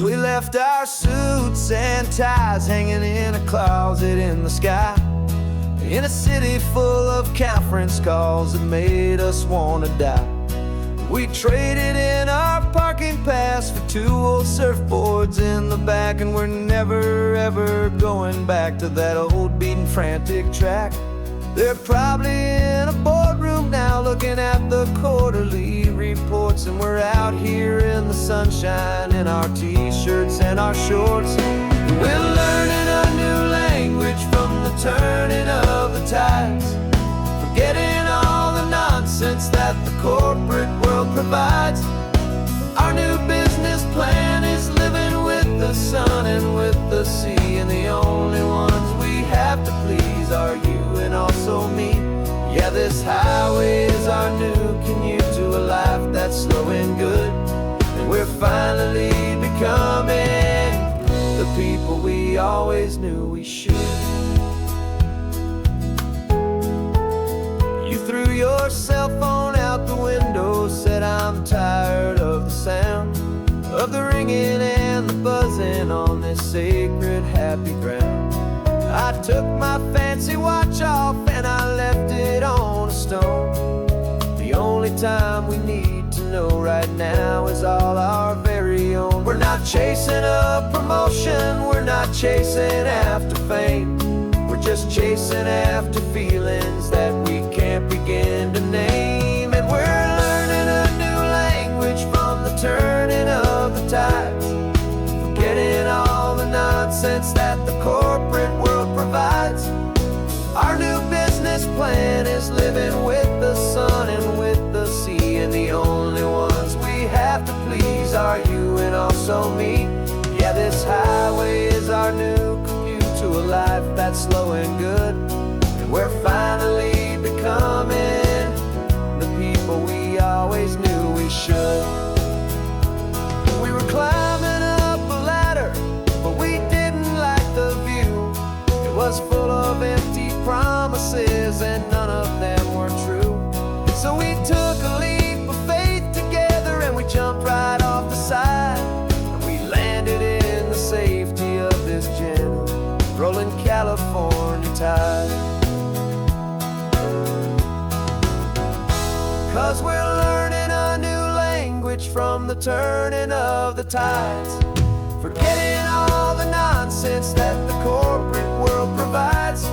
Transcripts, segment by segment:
We left our suits and ties hanging in a closet in the sky, in a city full of conference calls that made us wanna die. We traded in our parking pass for 2 old surfboards in the back, and we're never ever going back to that old beaten frantic track. They're probably in a boardroom now looking at the quarterly reports, and we're out here in the sunshine in our t-shirts and our shorts. We're learning a new language from the turning of the tides, forgetting all the nonsense that the corporate world provides. Our new business plan is living with the sun and with the sea, and the only ones we have to please are you and also me. Yeah, this highway is our new commute to a life that's slow and good, and we're finally becoming the people we always knew we should. You threw your cell phone out the window, said I'm tired of the sound of the ringing and the buzzing on this sacred happy ground. I took my fancy watch off and I left it on a stone. The only time we need to know right now is all our very own. We're not chasing a promotion, we're not chasing after fame, we're just chasing after feelings that we can't begin to name. And we're learning a new language from the turning of the tides, forgetting all the nonsense that the corporate world provides. Our new business plan is living with the sun and with the sea, and the only ones we have to please are you and also me. Yeah, this highway is our new commute to a life that's slow and good, and we're finally becoming the people we always knew we should. We were climbing up a ladder, but we didn't like the view. It was full of empty promises and none of them were true. So we took a leap of faith together and we jumped right off the side, and we landed in the safety of this gentle rolling California tide. 'Cause we're learning a new language from the turning of the tides, forgetting all the nonsense that the corporate world provides.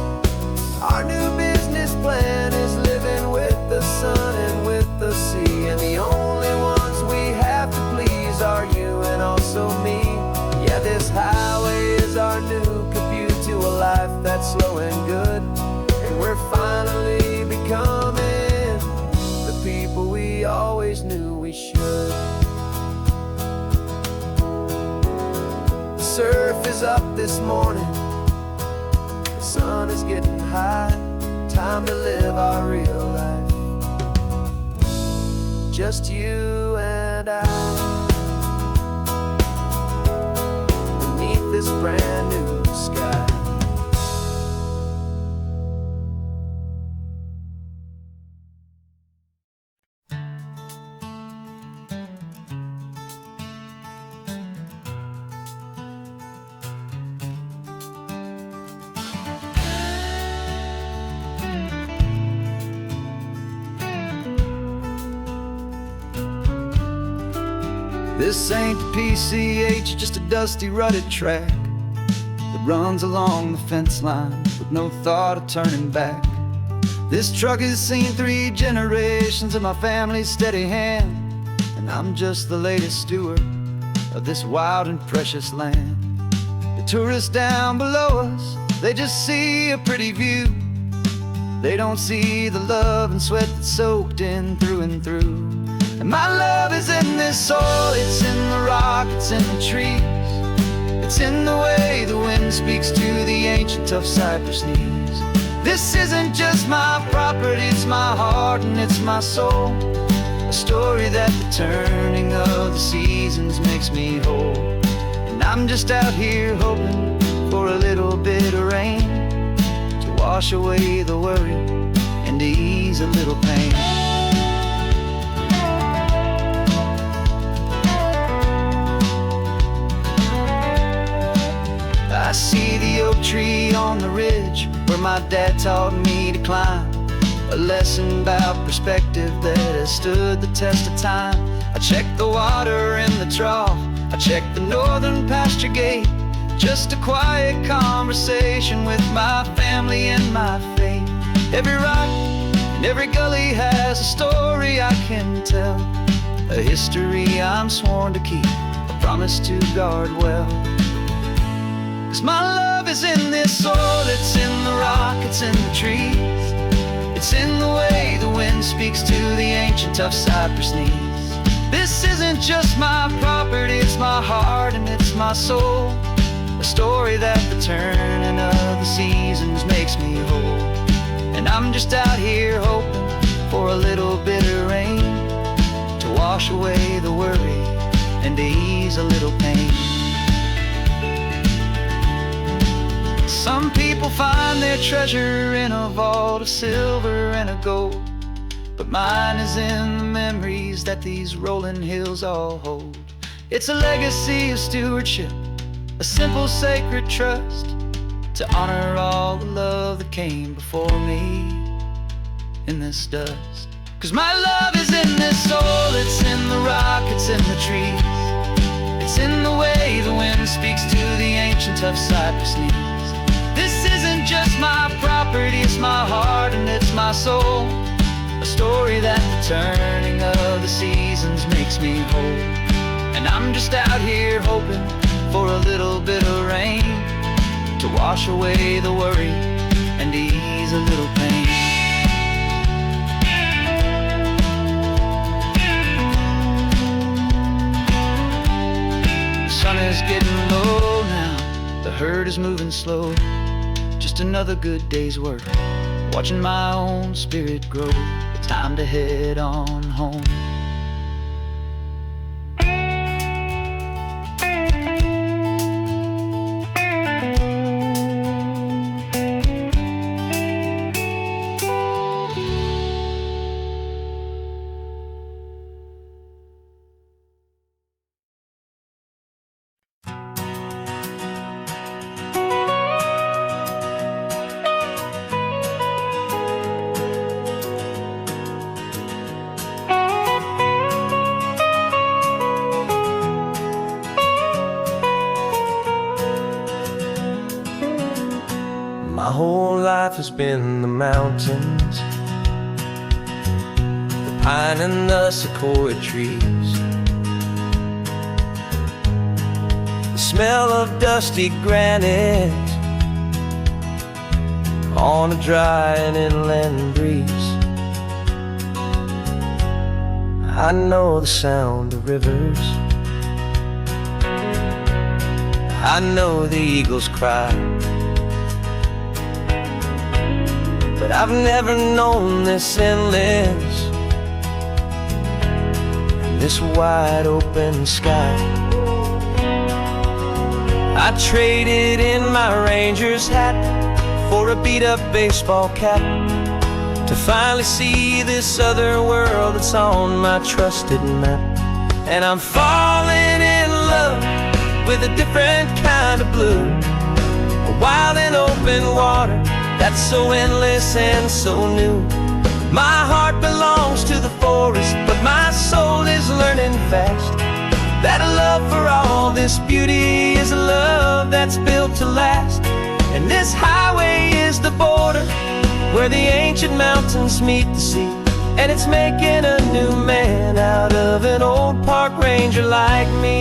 Our new business plan is living with the sun and with the sea, and the only ones we have to please are you and also me. Yeah, this highway is our new commute to a life that's slow and good, and we're finally becoming the people we always knew we should. The surf is up this morning, the sun is getting high, time to live our real life, just you and I, beneath this brand new sky. This ain't the PCH, just a dusty rutted track that runs along the fence line with no thought of turning back. This truck has seen 3 generations of my family's steady hand, and I'm just the latest steward of this wild and precious land. The tourists down below us, they just see a pretty view. They don't see the love and sweat that's soaked in through and through. And my love is in this soil, it's in the rock, it's in the trees, it's in the way the wind speaks to the ancient tough cypress knees. This isn't just my property, it's my heart and it's my soul, a story that the turning of the seasons makes me whole. And I'm just out here hoping for a little bit of rain to wash away the worry and to ease a little pain. I see the oak tree on the ridge where my dad taught me to climb. A lesson about perspective that has stood the test of time. I check the water in the trough, I check the northern pasture gate. Just a quiet conversation with my family and my faith. Every rock and every gully has a story I can tell, a history I'm sworn to keep, a promise to guard well. 'Cause my love is in this soil, it's in the rock, it's in the trees. It's in the way the wind speaks to the ancient tough cypress knees. This isn't just my property, it's my heart and it's my soul. A story that the turning of the seasons makes me whole. And I'm just out here hoping for a little bit of rain to wash away the worry and to ease a little pain. Some people find their treasure in a vault of silver and of gold, but mine is in the memories that these rolling hills all hold. It's a legacy of stewardship, a simple sacred trust, to honor all the love that came before me in this dust. 'Cause my love is in this soul, it's in the rock, it's in the trees. It's in the way the wind speaks to the ancient tough cypress knees. This isn't just my property, it's my heart and it's my soul. A story that the turning of the seasons makes me whole. And I'm just out here hoping for a little bit of rain to wash away the worry and ease a little pain. The sun is getting low now, the herd is moving slow. Just another good day's work, watching my own spirit grow. Time to head on home. My whole life has been the mountains, the pine and the sequoia trees, the smell of dusty granite on a dry and inland breeze. I know the sound of rivers, I know the eagles cry, but I've never known this endless, this wide open sky. I traded in my Ranger's hat for a beat-up baseball cap to finally see this other world that's on my trusted map. And I'm falling in love with a different kind of blue, a wild and open water that's so endless and so new. My heart belongs to the forest, but my soul is learning fast that a love for all this beauty is a love that's built to last. And this highway is the border where the ancient mountains meet the sea, and it's making a new man out of an old park ranger like me.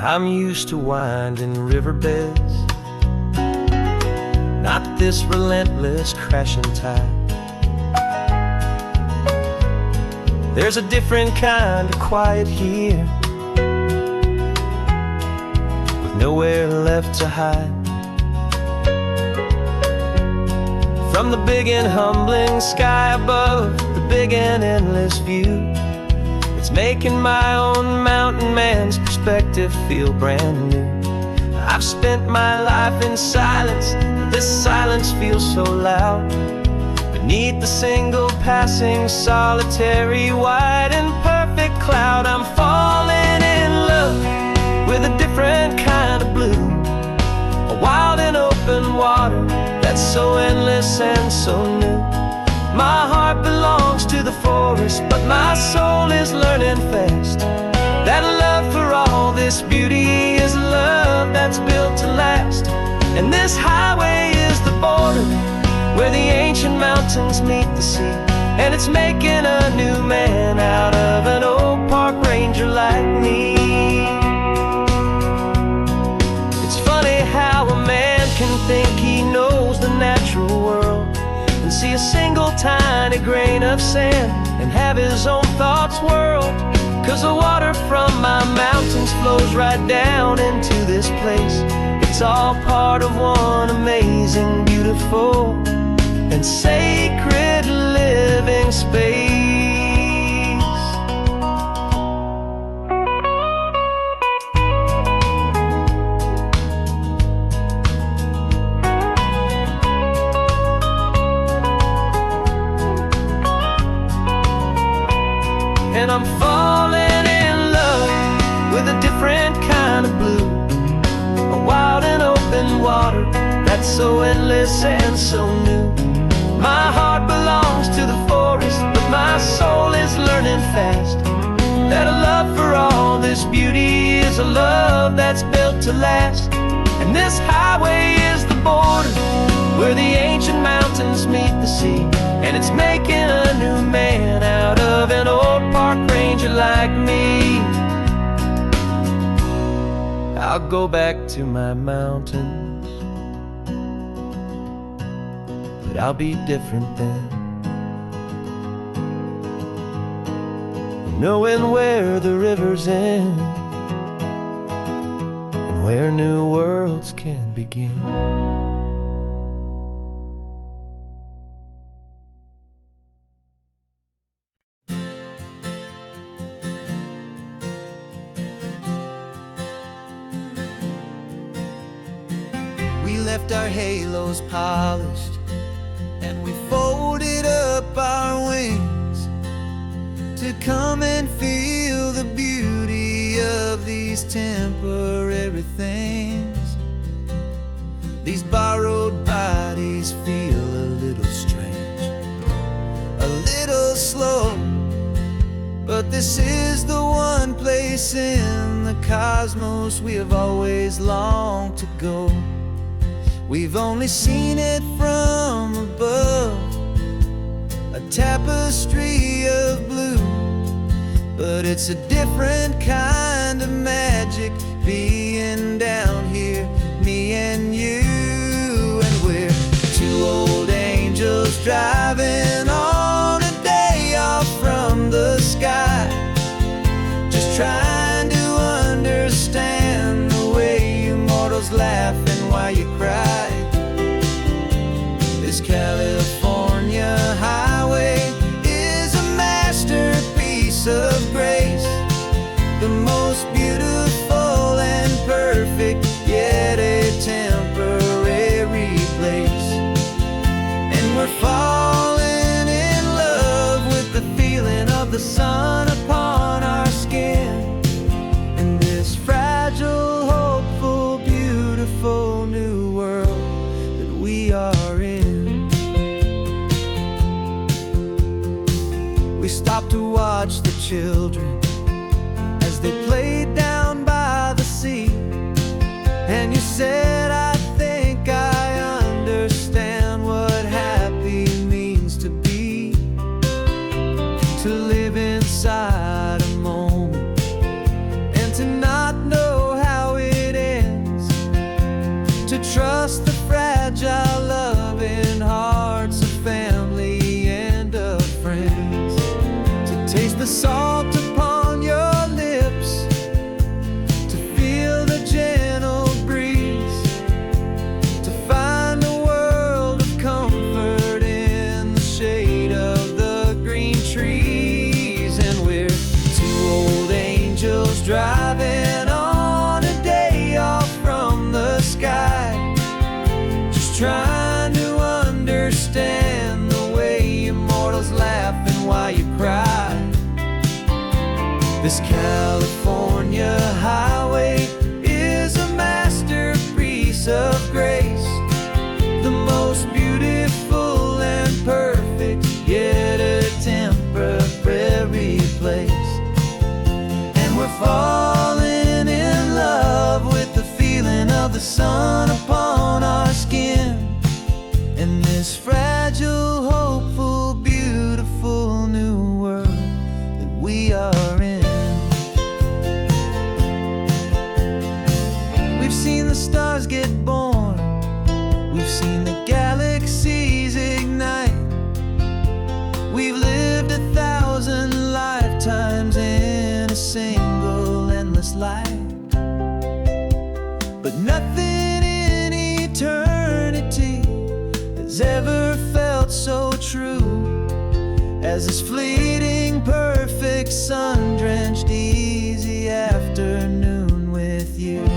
I'm used to winding riverbeds, not this relentless crashing tide. There's a different kind of quiet here, with nowhere left to hide. From the big and humbling sky above, the big and endless view, it's making my own mountain man's perspective feel brand new. I've spent my life in silence, this silence feels so loud. Beneath the single passing solitary white and perfect cloud, I'm falling in love with a different kind of blue. A wild and open water that's so endless and so new. My heart belongs to the forest, but my soul is learning fast that love for all this beauty is love that's built to last. And this highway is the border where the ancient mountains meet the sea, and it's making a new man out of an old park ranger like me. It's funny how a man can think he knows the natural world and see a single tiny grain of sand and have his own thoughts whirled. 'Cause the water from my mountains flows right down into this place. It's all part of one amazing, beautiful, and sacred living space. And I'm falling in love with a different kind of blue. A wild and open water that's so endless and so new. My heart belongs to the forest, but my soul is learning fast that a love for all this beauty is a love that's built to last. And this highway is the border where the ancient mountains meet the sea, and it's making a new man out of an old park ranger like me. I'll go back to my mountains, but I'll be different then, knowing where the rivers end and where new worlds can begin. We left our halos polished, and we folded up our wings to come and feel the beauty of these temporary things. These borrowed bodies feel a little strange, a little slow, but this is the one place in the cosmos we have always longed to go. We've only seen it from above, a tapestry of blue, but it's a different kind of magic being down here, me and you. And we're two old angels driving on a day off from the sky, just trying to understand the way you mortals laugh and why you cry. This California highway is a masterpiece of grace, the most beautiful and perfect, yet a temporary place. And we're falling in love with the feeling of the sun upon our skin, and this fragile, hopeful, beautiful new world that we are in. We stopped to watch the children as they played down by the sea, and you said, I think I understand what happy means to be, to live inside a moment and to not know how it ends, to trust the fragile loving hearts of family and of friends, to taste the salt upon your lips, to feel the gentle breeze, to find a world of comfort in the shade of the green trees. And we're two old angels driving on a day off from the sky, just trying to understand the way immortals laugh and why you cry. This California highway We've seen the galaxies ignite. We've lived 1,000 lifetimes in a single endless life. But nothing in eternity has ever felt so true as this fleeting, perfect, sun-drenched, easy afternoon with you.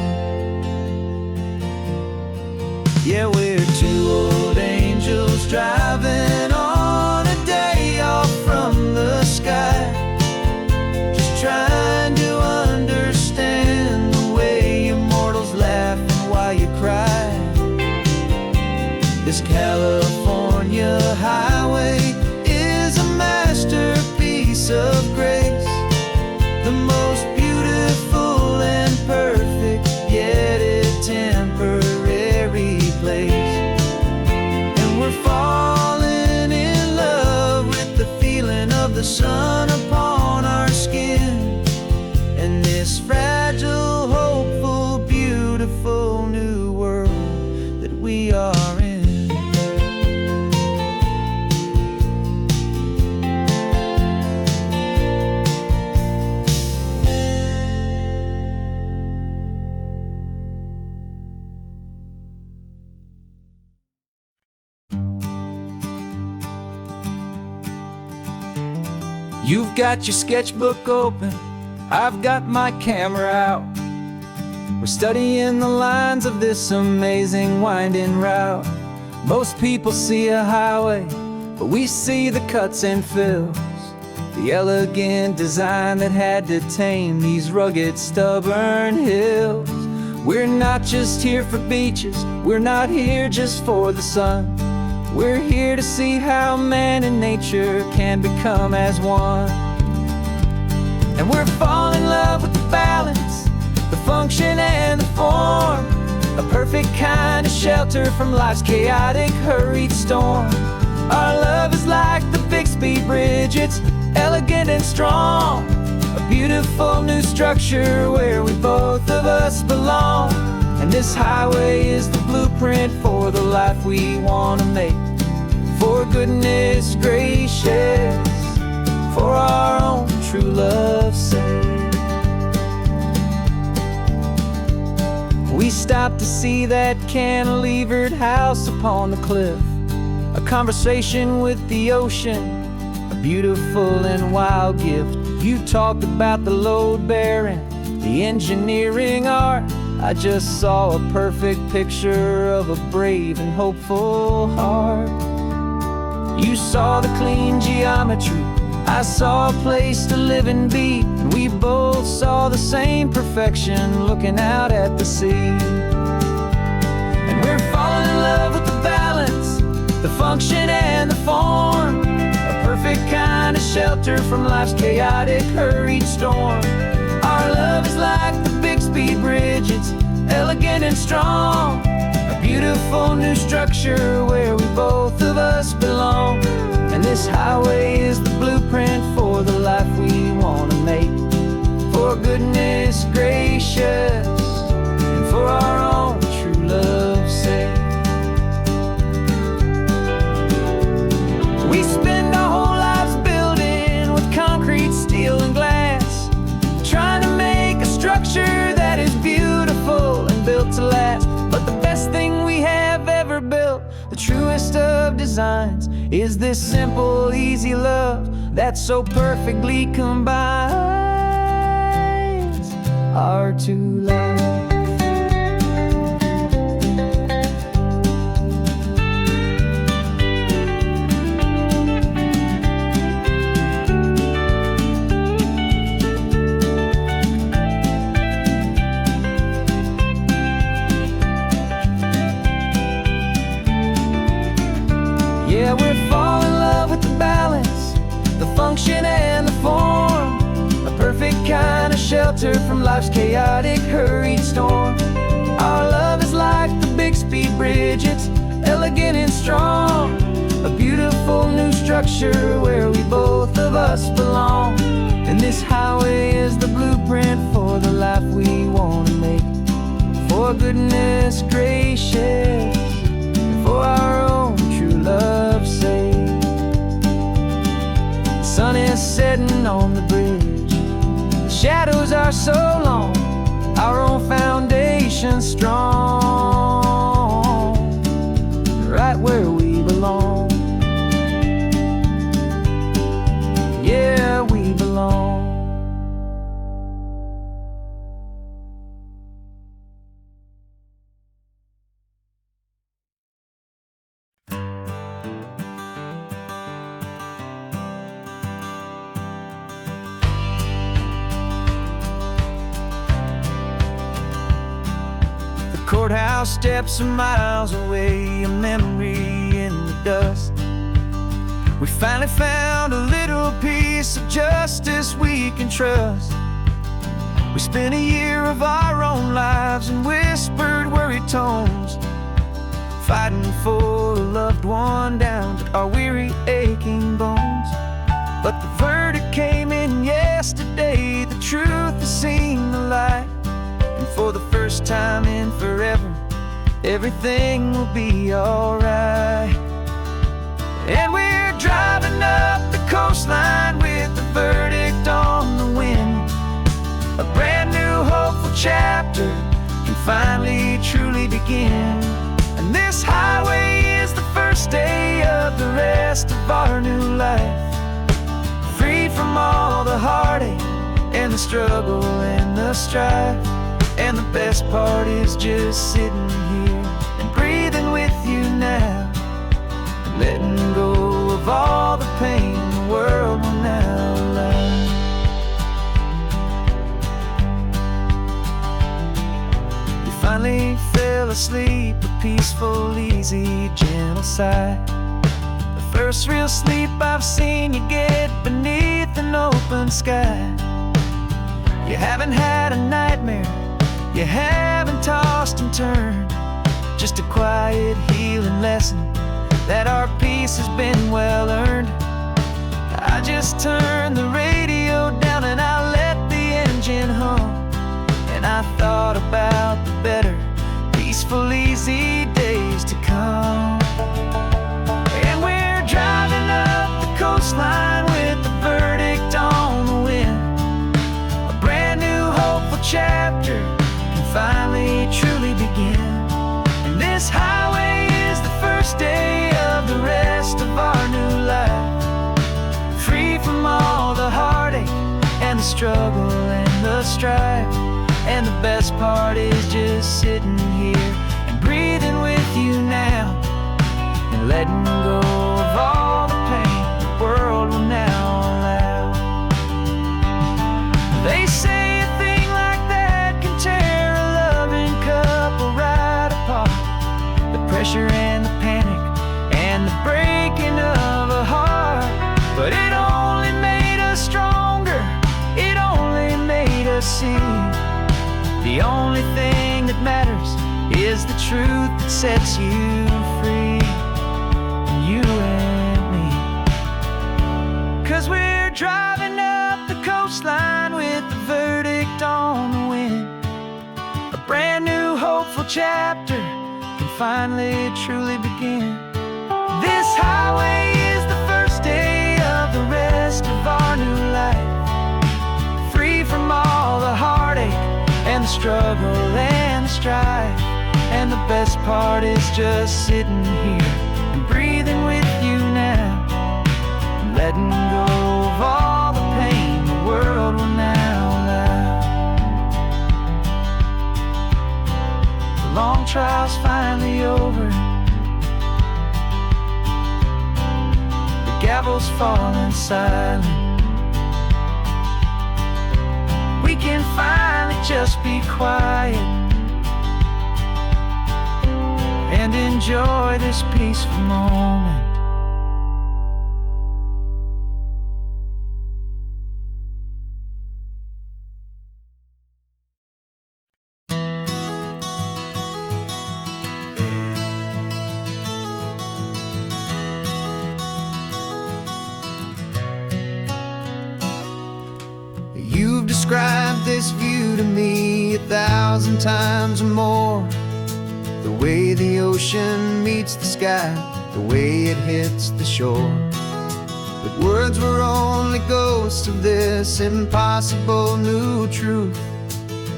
Yeah, we're two old angels driving on a day off from the sky, just trying to understand the way immortals laugh and why you cry. This California highway is a masterpiece of grace, the most beautiful and perfect, yet a temporary place. And we're falling in love with the feeling of the sun upon our skin, and this fragile, hopeful, beautiful new world that we are in. You've got your sketchbook open, I've got my camera out. We're studying the lines of this amazing winding route. Most people see a highway, but we see the cuts and fills, the elegant design that had to tame these rugged, stubborn hills. We're not just here for beaches, we're not here just for the sun. We're here to see how man and nature can become as one. And we're falling in love with the balance, the function and the form, a perfect kind of shelter from life's chaotic, hurried storm. Our love is like the Bixby Bridge, it's elegant and strong, a beautiful new structure where we both of us belong. And this highway is the blueprint for the life we want to make. For goodness gracious, for our own true love's sake. We stopped to see that cantilevered house upon the cliff, a conversation with the ocean, a beautiful and wild gift. You talked about the load bearing, the engineering art. I just saw a perfect picture of a brave and hopeful heart. You saw the clean geometry, I saw a place to live and be, and we both saw the same perfection looking out at the sea. And we're falling in love with the balance, the function and the form, a perfect kind of shelter from life's chaotic, hurried storm. Our love is like the Bixby Bridge, it's elegant and strong, a beautiful new structure where we both of us belong. And this highway is the blueprint for the life we want to make. For goodness gracious, and for our own true love's sake. We spend our whole lives building with concrete, steel, and glass, trying to make a structure that is beautiful and built to last. But the best thing we have ever built, the truest of designs, is this simple, easy love that so perfectly combines our two lives. Yeah, we're falling in love with the balance, the function and the form, a perfect kind of shelter from life's chaotic, hurried storm. Our love is like the Bixby Bridge, it's elegant and strong, a beautiful new structure where we both of us belong. And this highway is the blueprint for the life we want to make. For goodness gracious, on the bridge. The shadows are so long, our own foundation strong, right where we belong. Yeah, we belong. Courthouse steps are miles away, a memory in the dust. We finally found a little piece of justice we can trust. We spent a year of our own lives in whispered, worried tones, fighting for a loved one down to our weary, aching bones. But the verdict came in yesterday, the truth has seen the light. And for the first time in forever, everything will be alright. And we're driving up the coastline with the verdict on the wind. A brand new hopeful chapter can finally truly begin. And this highway is the first day of the rest of our new life, free from all the heartache and the struggle and the strife. And the best part is just sitting here and breathing with you now, and letting go of all the pain the world will now allow. You finally fell asleep, a peaceful, easy, gentle sigh. The first real sleep I've seen you get beneath an open sky. You haven't had a nightmare, you haven't tossed and turned, just a quiet healing lesson that our peace has been well earned. I just turned the radio down and I let the engine hum, and I thought about the better, peaceful, easy days to come. And we're driving up the coastline with the verdict on the wind. A brand new hopeful chapter finally truly begin. And this highway is the first day of the rest of our new life, free from all the heartache and the struggle and the strife. And the best part is just sitting here and breathing with you now, and letting go of all the pain the world will now allow. They say a thing like that can tear a loving couple right apart. The pressure and the panic and the breaking of a heart. But it only made us stronger, it only made us see the only thing that matters is the truth that sets you free, you and me. 'Cause we're driving up the coastline with the verdict on the wind. A brand new hopeful chapter can finally truly begin. This highway is the first day of the rest of our new life, free from all the heartache and the struggle and the strife. And the best part is just sitting here and breathing with you now, and letting go of all the pain the world will now allow. The long trial's finally over, the gavel's falling silent. We can finally just be quiet and enjoy this peaceful moment. You've described this view to me 1,000 times or more. The way the ocean meets the sky, the way it hits the shore, but words were only ghosts of this impossible new truth.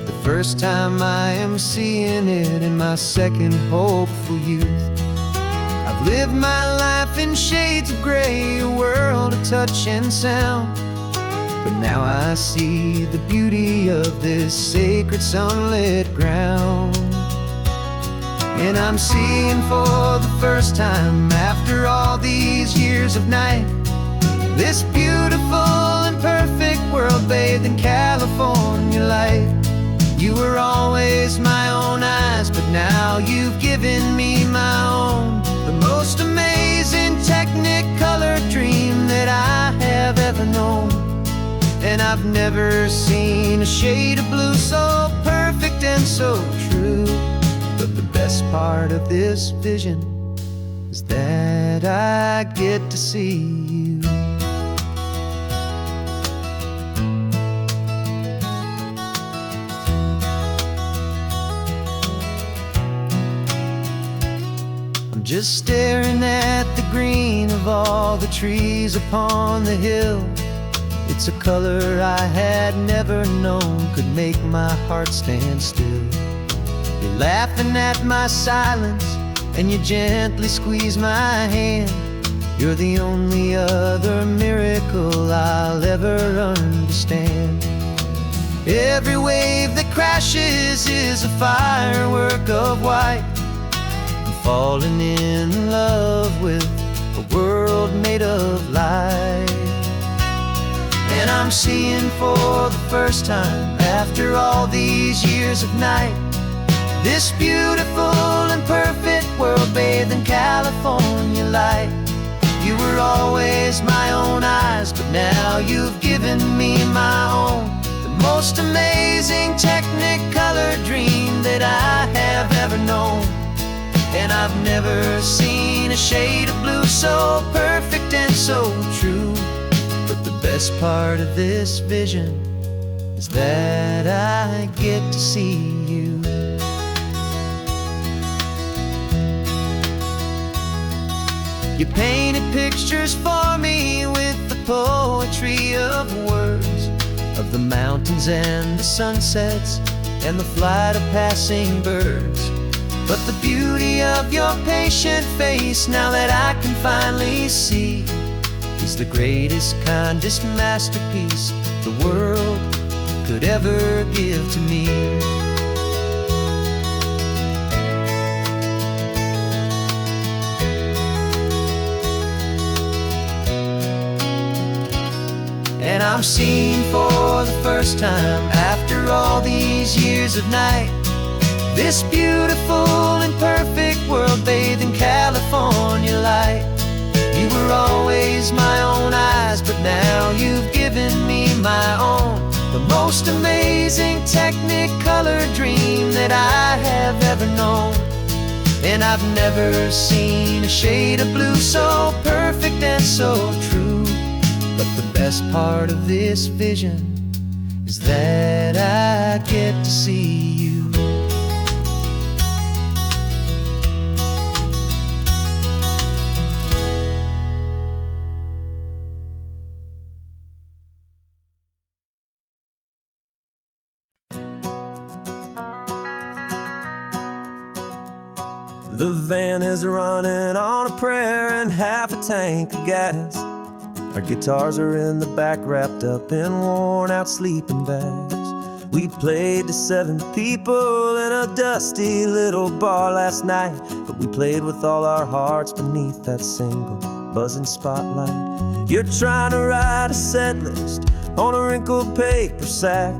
The first time I am seeing it in my second hopeful youth. I've lived my life in shades of gray, a world of touch and sound, but now I see the beauty of this sacred sunlit ground. And I'm seeing for the first time, after all these years of night, this beautiful and perfect world bathed in California light. You were always my own eyes, but now you've given me my own, the most amazing technicolor dream that I have ever known. And I've never seen a shade of blue so perfect and so true. But the best part of this vision is that I get to see you. I'm just staring at the green of all the trees upon the hill. It's a color I had never known could make my heart stand still. You're laughing at my silence, and you gently squeeze my hand. You're the only other miracle I'll ever understand. Every wave that crashes is a firework of white. I'm falling in love with a world made of light. And I'm seeing for the first time, after all these years of night, this beautiful and perfect world bathed in California light. You were always my own eyes, but now you've given me my own, the most amazing technicolor dream that I have ever known. And I've never seen a shade of blue so perfect and so true. But the best part of this vision is that I get to see you. You painted pictures for me with the poetry of words, of the mountains and the sunsets and the flight of passing birds. But the beauty of your patient face, now that I can finally see, is the greatest, kindest masterpiece the world could ever give to me. And I'm seeing for the first time, after all these years of night, this beautiful and perfect world bathed in California light. You were always my own eyes, but now you've given me my own, the most amazing technicolor dream that I have ever known. And I've never seen a shade of blue so perfect and so true. But the best part of this vision is that I get to see you. The van is running on a prayer and half a tank of gas. Our guitars are in the back, wrapped up in worn-out sleeping bags. We played to 7 people in a dusty little bar last night, but we played with all our hearts beneath that single buzzing spotlight. You're trying to write a set list on a wrinkled paper sack,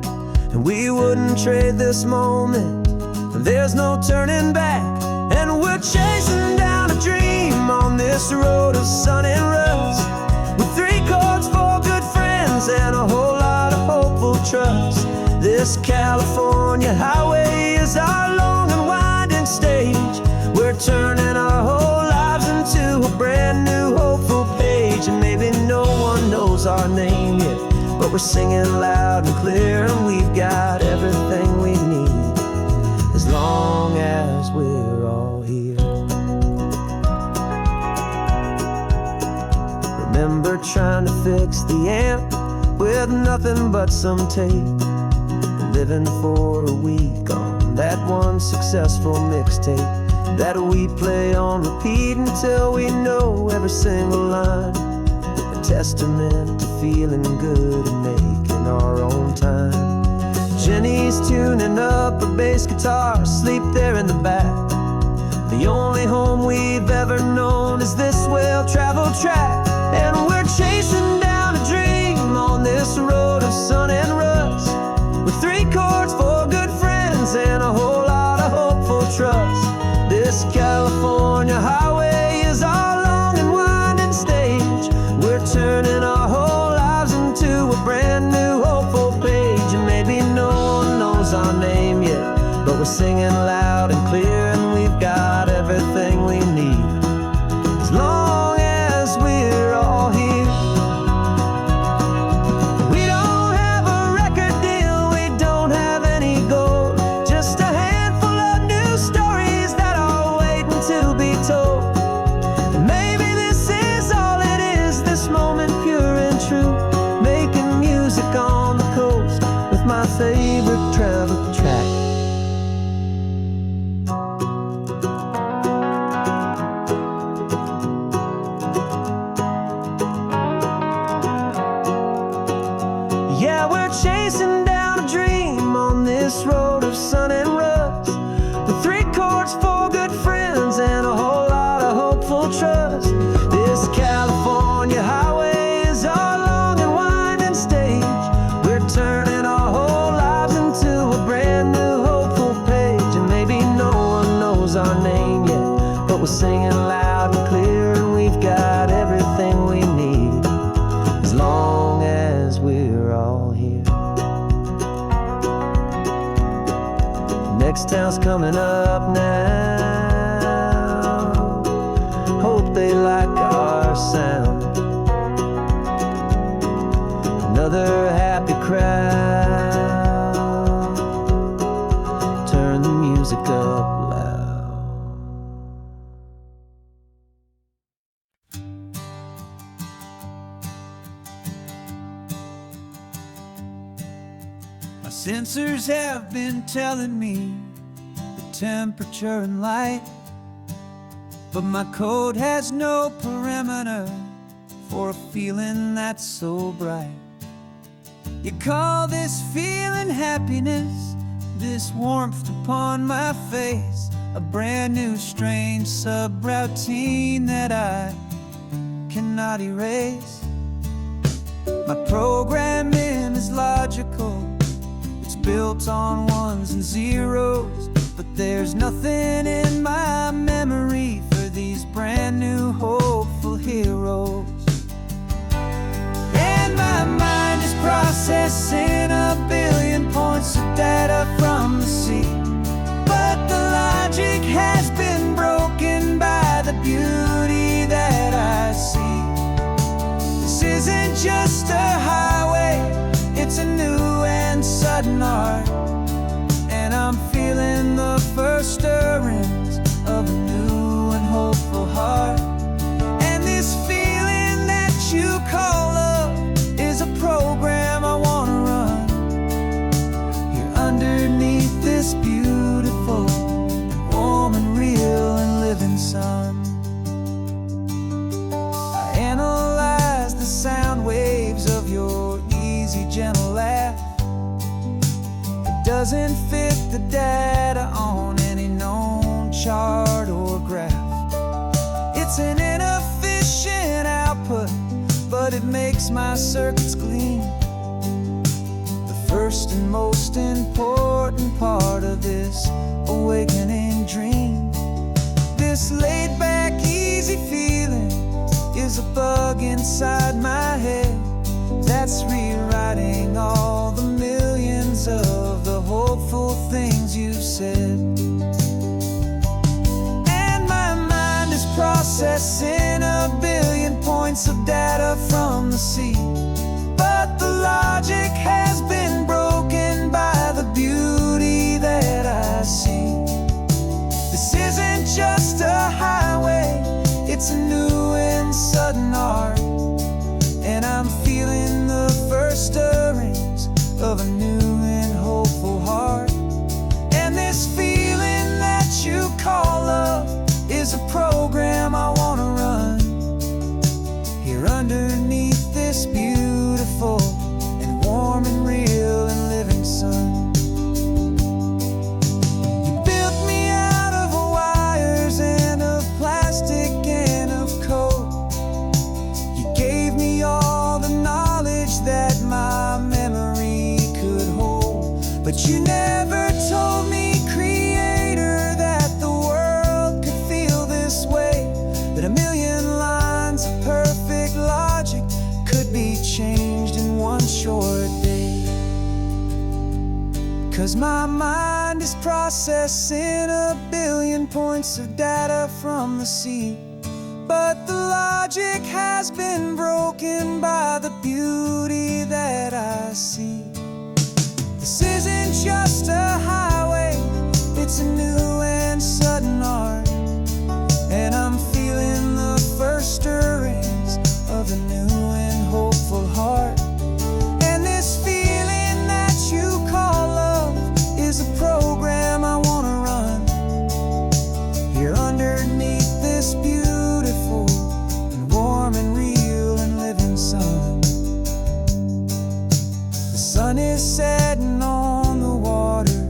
and we wouldn't trade this moment, and there's no turning back. And we're chasing down a dream on this road of sun and rust, with 3 chords, 4 good friends, and a whole lot of hopeful trust. This California highway is our long and winding stage. We're turning our whole lives into a brand new hopeful page. And maybe no one knows our name yet, but we're singing loud and clear, and we've got everything we need, as long as we're all here. Remember trying to fix the amp with nothing but some tape, living for a week on that one successful mixtape that we play on repeat until we know every single line. A testament to feeling good and making our own time. Jenny's tuning up her bass guitar, asleep there in the back. The only home we've ever known is this well-traveled track. And we're chasing down a dream on this road of sun and rust, with 3 chords for good friends and a whole lot of hopeful trust. This California highway is our long and winding stage. We're turning our whole lives into a brand new hopeful page. And maybe no one knows our name yet, but we're singing loud and clear, and we've got everything we need as long as we're all here. We don't have a record deal, we don't have any gold, just a handful of new stories that are waiting to be told. And maybe this is all it is, this moment pure and true, making music on the coast with my favorite travel track. Yeah, we're chasing down a dream on this road of sun and rust, with 3 chords for good friends and a whole lot of hopeful trust. This California highway is our long and winding stage. We're turning our whole lives into a brand new hopeful page. And maybe no one knows our name yet, but we're singing loud and clear, and we've got everything we need as long as we're all here. Next town's coming up now, hope they like our sound. Another happy crowd, turn the music up loud. My sensors have been telling me the temperature and light, but my code has no perimeter for a feeling that's so bright. You call this feeling happiness, this warmth upon my face, a brand new strange subroutine that I cannot erase. My programming is logical, it's built on ones and zeros, but there's nothing in my memory for these brand new hopeful heroes. And my mind is processing a billion points of data from the sea, but the logic has been broken by the beauty that I see. This isn't just a highway, it's a new and sudden art, and I'm feeling the first stirrings of a new and hopeful heart. And this feeling that you call love is a program I wanna run here underneath this beautiful, warm and real and living sun. I analyze the sound waves of your easy, gentle laugh. It doesn't fit the data on any known chart or graph. It's an inefficient output, but it makes my circuits gleam. The first and most important part of this awakening dream. This laid-back, easy feeling is a bug inside my head that's rewriting all the millions of the hopeful things you've said. And my mind is processing a billion points of data from the sea, but the logic has been broken by the beauty that I see. This isn't just a highway, it's a new and sudden art, But you never told me, Creator, that the world could feel this way, that a million lines of perfect logic could be changed in one short day. 'Cause my mind is processing a billion points of data from the sea, but the logic has been broken by the beauty that I see. This isn't just a highway, it's a new and sudden art, and I'm feeling the first stirrings of a new and hopeful heart. And this feeling that you call love is a program I wanna run here underneath this beautiful and warm and real and living sun. The sun is setting on the water,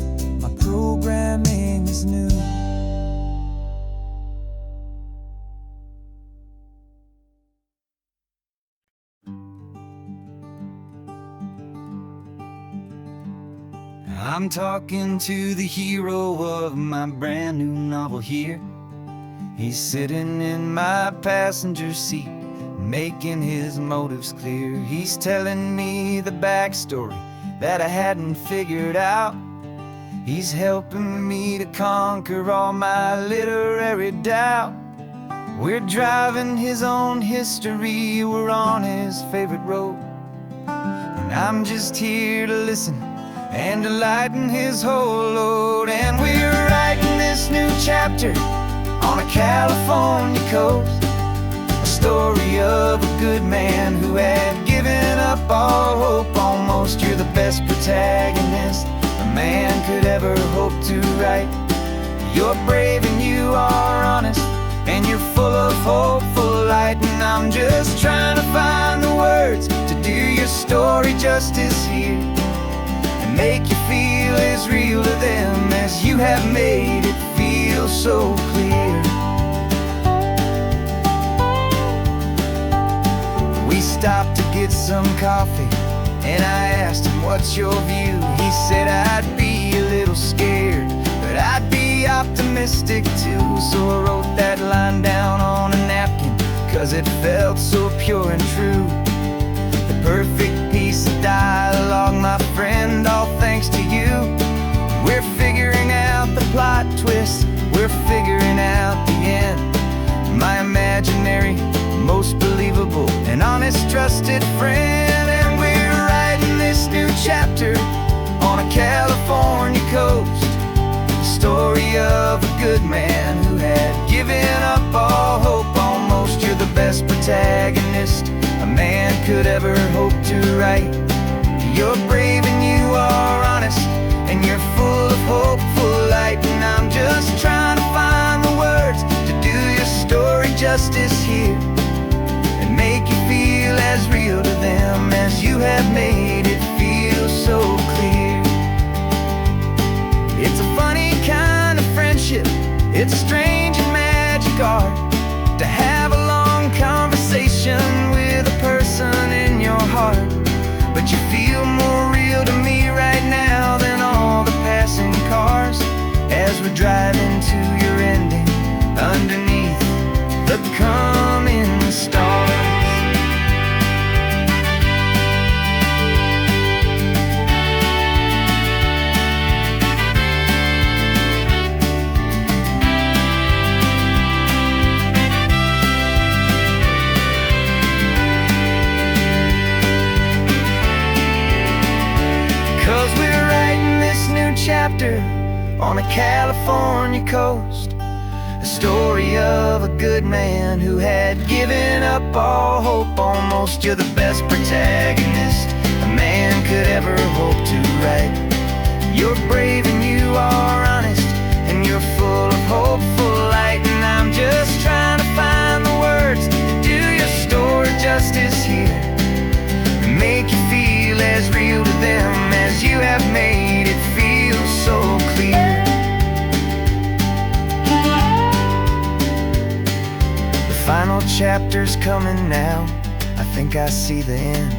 my programming is new. I'm talking to the hero of my brand new novel here. He's sitting in my passenger seat, making his motives clear. He's telling me the backstory that I hadn't figured out. He's helping me to conquer all my literary doubt. We're driving his own history, we're on his favorite road, and I'm just here to listen and to lighten his whole load. And we're writing this new chapter on a California coast, a story of a good man who had given up all hope almost. You're the best protagonist a man could ever hope to write. You're brave and you are honest, and you're full of hopeful light. And I'm just trying to find the words to do your story justice here, make you feel as real to them as you have made it feel so clear. We stopped to get some coffee, and I asked him, what's your view? He said, I'd be a little scared, but I'd be optimistic too. So I wrote that line down on a napkin, 'cause it felt so pure and true. The perfect piece of dialogue, my friend, all thanks to you. We're figuring out the plot twist, we're figuring out the end. My imaginary, most believable and honest trusted friend. And we're writing this new chapter on a California coast, the story of a good man who had given up all hope almost. You're the best protagonist a man could ever hope to write. You're brave and you are honest, and you're full of hopeful light. And I'm just trying to find the words to do your story justice here, and make you feel as real to them as you have made it feel so clear. It's a funny kind of friendship, it's strange and magic art to have a long conversation with a person in your heart. But you feel more real to me right now than all the passing cars, as we're driving to your ending underneath the coming stars. 'Cause we're writing this new chapter on a California coast, a story of a good man who had given up all hope almost. You're the best protagonist a man could ever hope to write. You're brave and you are honest, and you're full of hopeful light. And I'm just trying to find the words to do your story justice here, and make you feel as real to them as you have made it feel so clear. The final chapter's coming now, I think I see the end.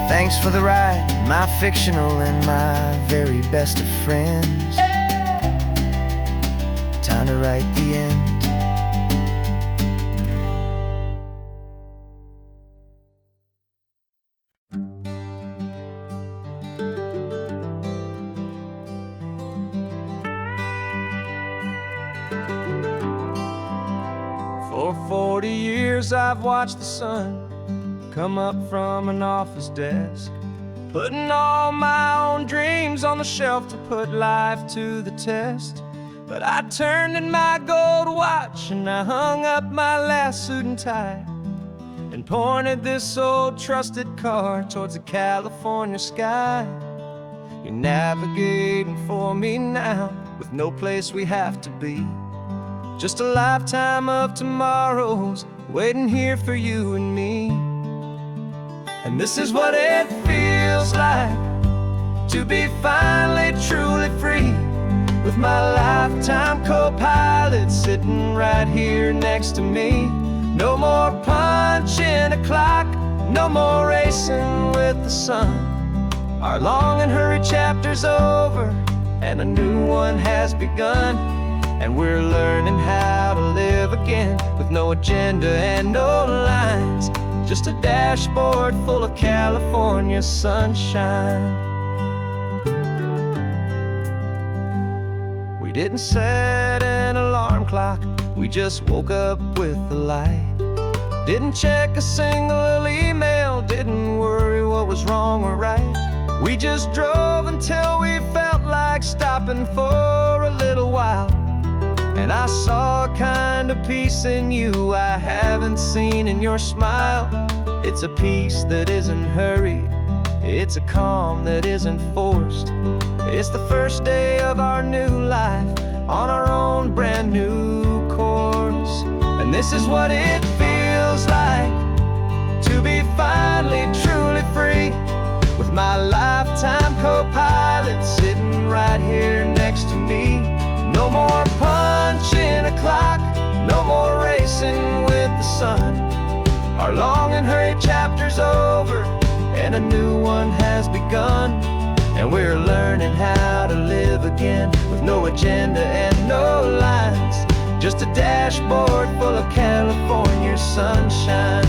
Thanks for the ride, my fictional and my very best of friends. Time to write the end. For 40 years I've watched the sun come up from an office desk, putting all my own dreams on the shelf to put life to the test. But I turned in my gold watch and I hung up my last suit and tie and pointed this old trusted car towards the California sky. You're navigating for me now with no place we have to be, just a lifetime of tomorrows waiting here for you and me. And this is what it feels like to be finally truly free, with my lifetime co-pilot sitting right here next to me. No more punching a clock, no more racing with the sun. Our long and hurried chapter's over and a new one has begun. And we're learning how to live again with no agenda and no lines, just a dashboard full of California sunshine. We didn't set an alarm clock, we just woke up with the light. Didn't check a single email, didn't worry what was wrong or right. We just drove until we felt like stopping for a little while. And I saw a kind of peace in you I haven't seen in your smile. It's a peace that isn't hurried, it's a calm that isn't forced. It's the first day of our new life on our own brand new course. And this is what it feels like to be finally truly free, with my lifetime co-pilot sitting right here next to me. No more punching a clock, no more racing with the sun. Our long and hurried chapter's over and a new one has begun. And we're learning how to live again with no agenda and no lines, just a dashboard full of California sunshine.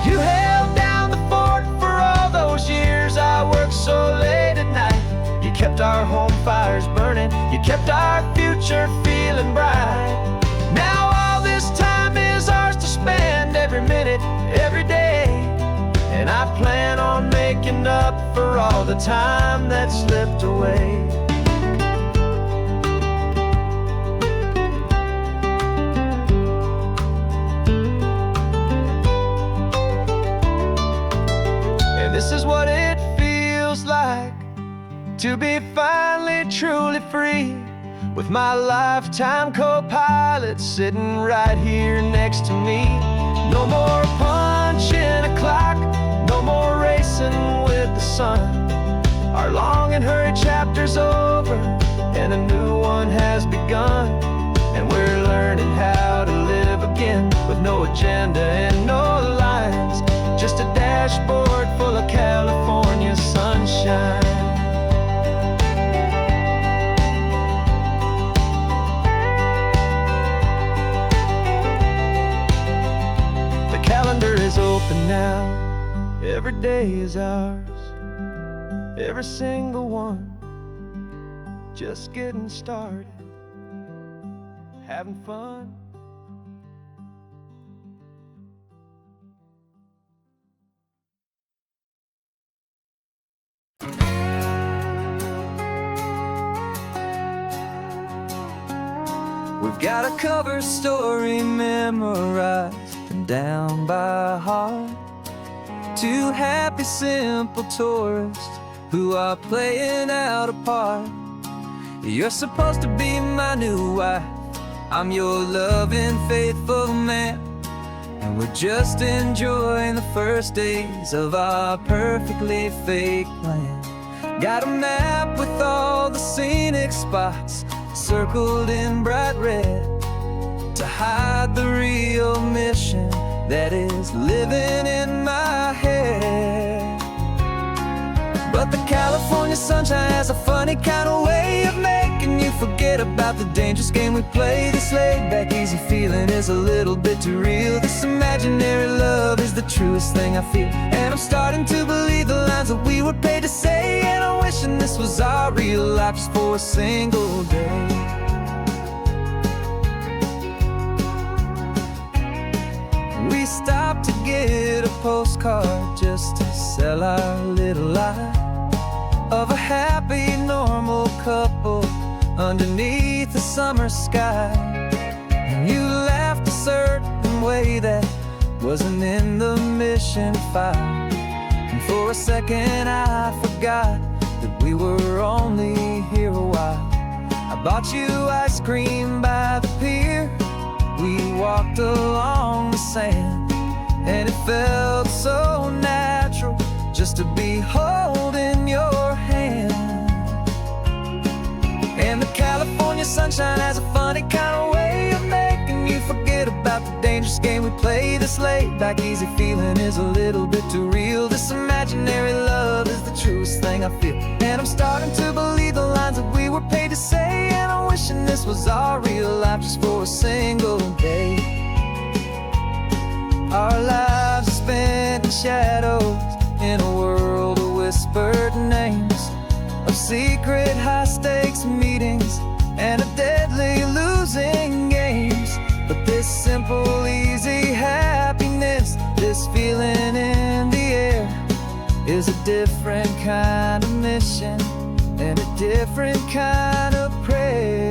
You held down the fort for all those years I worked so late at night. You kept our home fires burning, you kept our future feeling bright. Now all this time is ours to spend, every minute, every day. And I plan on making up for all the time that slipped away. And this is what it feels like to be finally truly free, with my lifetime co-pilot sitting right here next to me. No more punching a clock, no more racing with the sun. Our long and hurried chapter's over and a new one has begun. And we're learning how to live again with no agenda and no lines, just a dashboard full of California sunshine. Calendar is open now, every day is ours, every single one, just getting started, having fun. We've got a cover story memorized and down by heart. Two happy, simple tourists who are playing out a part. You're supposed to be my new wife, I'm your loving, faithful man. And we're just enjoying the first days of our perfectly fake plan. Got a map with all the scenic spots circled in bright red to hide the real mission that is living in my head. But the California sunshine has a funny kind of way of making you forget about the dangerous game we play. This laid-back, easy feeling is a little bit too real. This imaginary love is the truest thing I feel. And I'm starting to believe the lines that we were paid to say. And I'm wishing this was our real life just for a single day. We stopped to get a postcard just to sell our little lie of a happy, normal couple underneath the summer sky. And you laughed a certain way that wasn't in the mission file. And for a second I forgot that we were only here a while. I bought you ice cream by the pier. We walked along the sand, and it felt so natural just to be holding your hand. And the California sunshine has a funny kind of way of making you forget about the dangerous game we play. This laid-back, easy feeling is a little bit too real. This imaginary love is the truest thing I feel. And I'm starting to believe the lines that we were paid to say. And I'm wishing this was our real life just for a single day. Our lives are spent in shadows, in a world of whispered names, of secret high-stakes meetings and of deadly losing games. But this simple, easy happiness, this feeling in the air, is a different kind of mission and a different kind of prayer.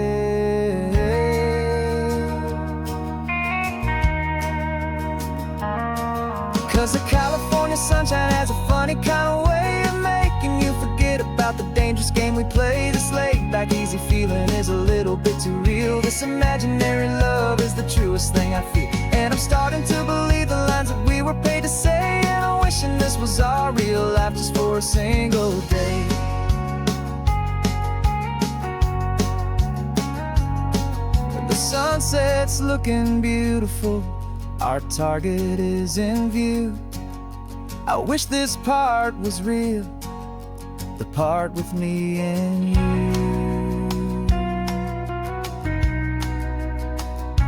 'Cause the California sunshine has a funny kind of way of making you forget about the dangerous game we play. This laid-back, easy feeling is a little bit too real. This imaginary love is the truest thing I feel. And I'm starting to believe the lines that we were paid to say. And I'm wishing this was our real life just for a single day. The sunset's looking beautiful, our target is in view. I wish this part was real, the part with me and you.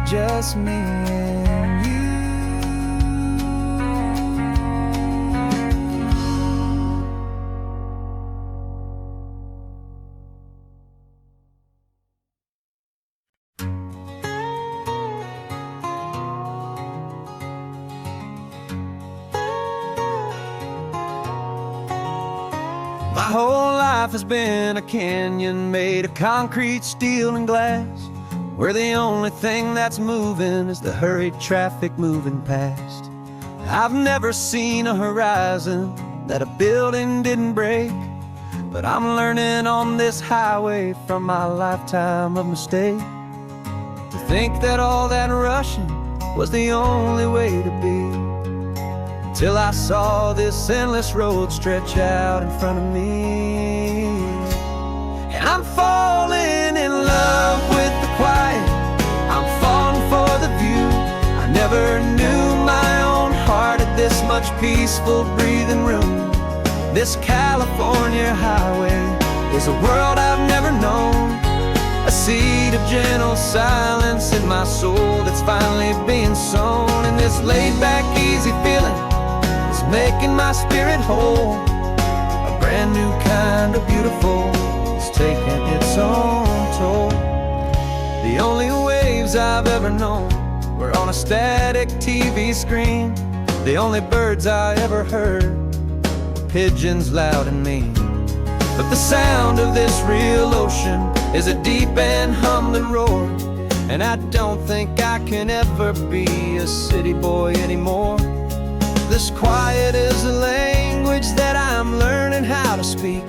Just me and you. My whole life has been a canyon made of concrete, steel, and glass, where the only thing that's moving is the hurried traffic moving past. I've never seen a horizon that a building didn't break, but I'm learning on this highway from my lifetime of mistake to think that all that rushing was the only way to be. Till I saw this endless road stretch out in front of me. And I'm falling in love with the quiet, I'm falling for the view. I never knew my own heart had this much peaceful breathing room. This California highway is a world I've never known, a seed of gentle silence in my soul that's finally being sown. And this laid-back, easy feeling making my spirit whole. A brand new kind of beautiful is taking its own toll. The only waves I've ever known were on a static TV screen. The only birds I ever heard were pigeons loud and mean. But the sound of this real ocean is a deep and humbling roar. And I don't think I can ever be a city boy anymore. This quiet is a language that I'm learning how to speak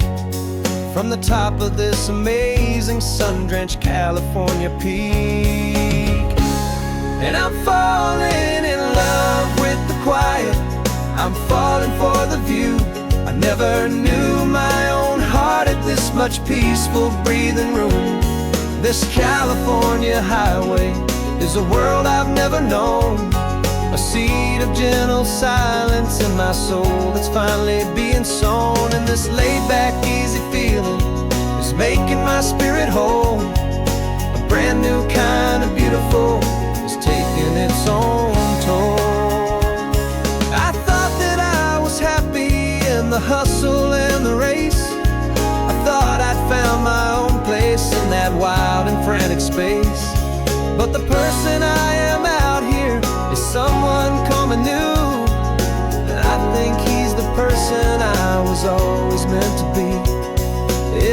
from the top of this amazing sun-drenched California peak. And I'm falling in love with the quiet, I'm falling for the view. I never knew my own heart had this much peaceful breathing room. This California highway is a world I've never known, a a seed of gentle silence in my soul that's finally being sown. And this laid-back, easy feeling is making my spirit whole. A brand new kind of beautiful is taking its own toll. I thought that I was happy in the hustle and the race. I thought I'd found my own place in that wild and frantic space. But the person I am out here is someone coming new, and I think he's the person I was always meant to be.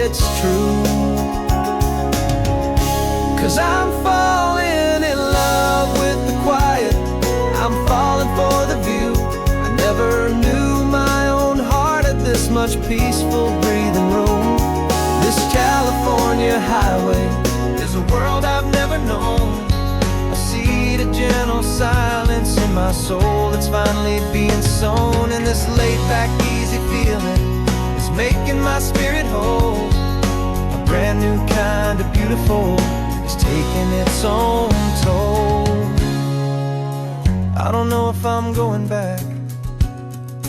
It's true, 'cause I'm falling in love with the quiet. I'm falling for the view. I never knew my own heart had this much peaceful breathing room. This California highway is a world I've never known. A seed of gentle silence in my soul that's finally being sown. And this laid-back, easy feeling is making my spirit whole. A brand new kind of beautiful is taking its own toll. I don't know if I'm going back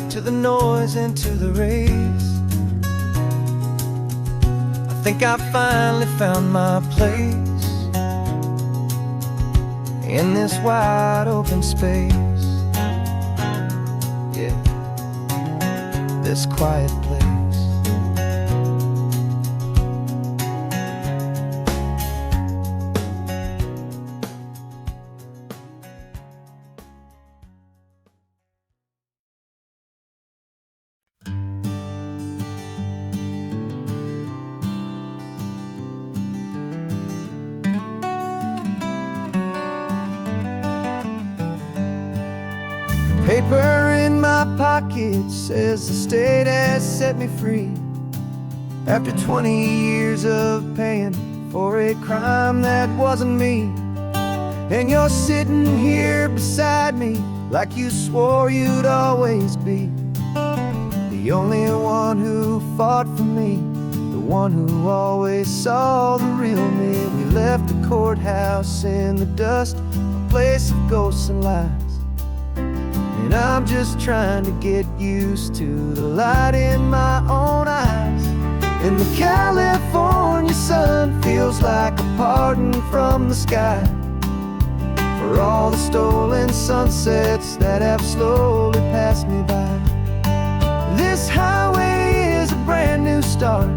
to the noise and to the race. I think I finally found my place in this wide open space. Yeah, this quiet place. Paper in my pocket says the state has set me free after 20 years of paying for a crime that wasn't me. And you're sitting here beside me like you swore you'd always be the only one who fought for me, the one who always saw the real me. We left the courthouse in the dust, a place of ghosts and lies. And I'm just trying to get used to the light in my own eyes. And the California sun feels like a pardon from the sky for all the stolen sunsets that have slowly passed me by. This highway is a brand new start,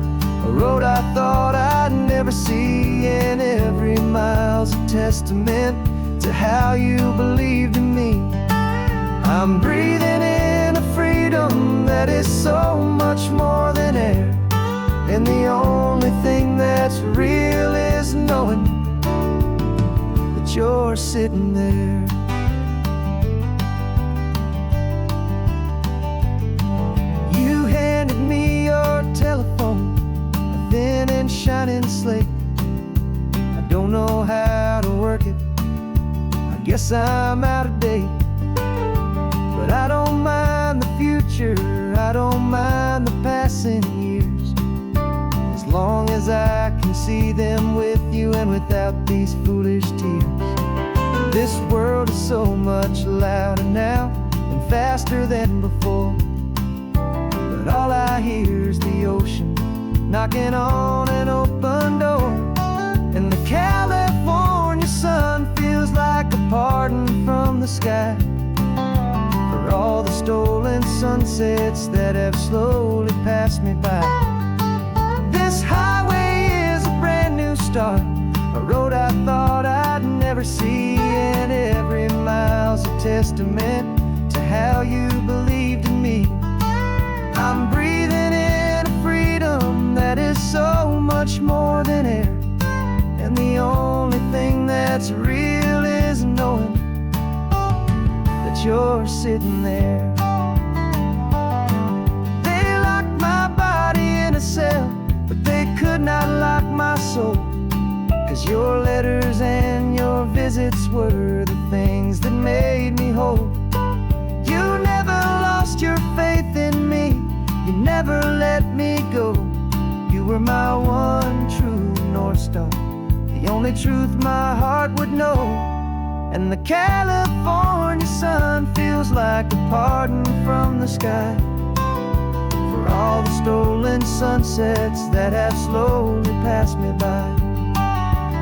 a road I thought I'd never see. And every mile's a testament to how you believed in me. I'm breathing in a freedom that is so much more than air. And the only thing that's real is knowing that you're sitting there. You handed me your telephone, a thin and shining slate. I don't know how to work it, I guess I'm out of date. But I don't mind the future, I don't mind the passing years, as long as I can see them with you and without these foolish tears. This world is so much louder now and faster than before, but all I hear is the ocean knocking on an open door. And the California sun feels like a pardon from the sky for all the stolen sunsets that have slowly passed me by. This highway is a brand new start, a road I thought I'd never see. And every mile's a testament to how you believed in me. I'm breathing in a freedom that is so much more than air. And the only thing that's real is knowing that you're sitting there. They locked my body in a cell, but they could not lock my soul, 'cause your letters and your visits were the things that made me whole. You never lost your faith in me, you never let me go. You were my one true North Star, the only truth my heart would know. and the California sun feels like a pardon from the sky for all the stolen sunsets that have slowly passed me by.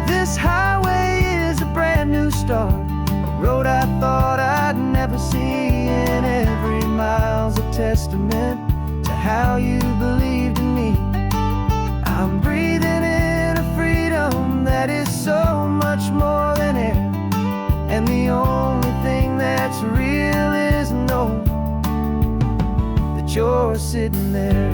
This highway is a brand new start, a road I thought I'd never see, and every mile's a testament to how you believed in me. I'm breathing in a freedom that is so much more than air, and the only thing that's real is knowing that you're sitting there.